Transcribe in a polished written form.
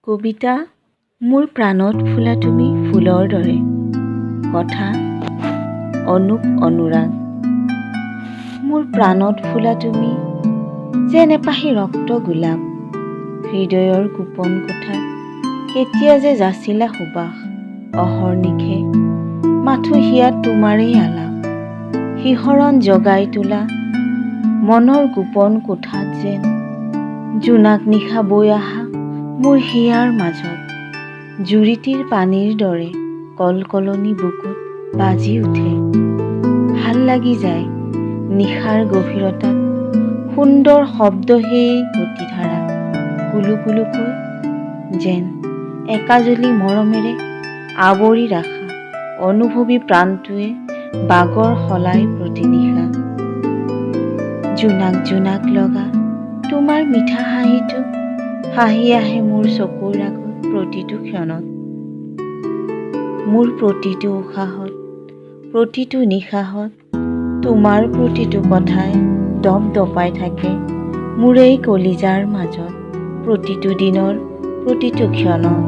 কবিতা মোৰ প্ৰাণত ফুলা তুমি ফুলৰ দৰে। কথা অনুপ অনুৰাগ। মোৰ প্ৰাণত ফুলা তুমি যেন এপাহি ৰক্ত গোলাপ, হৃদয়ৰ গোপন কোঠাত কেতিয়া যে যাচিলা সুবাস। অহৰ্নিশে মাথো হিয়াত তোমাৰেই আলাপ, শিহৰণ জগাই তোলা মনৰ গোপন কোঠাত যেন জোনাক নিশা বৈ আহা মোৰ হিয়াৰ মাজত। জুৰিটিৰ পানীৰ দৰে কলকলনি বুকুত বাজি উঠে, ভাল লাগি যায় নিশাৰ গভীৰতাত সুন্দৰ শব্দ সেই গতিধাৰা। কুলু কুলুকৈ যেন একাজলি মৰমেৰে আৱৰি ৰাখা অনুভৱী প্ৰাণটোৱে বাগৰ সলাই প্ৰতি নিশা। জোনাক জোনাক লগা তোমাৰ মিঠা হাঁহিটো হাঁহি আহে মোৰ চকুৰ আগত প্ৰতিটো ক্ষণত। মোৰ প্ৰতিটো উশাহত, প্ৰতিটো নিশাহত তোমাৰ প্ৰতিটো কথাই দপ দপাই থাকে মোৰ এই কলিজাৰ মাজত। প্ৰতিটো দিনৰ প্ৰতিটো ক্ষণত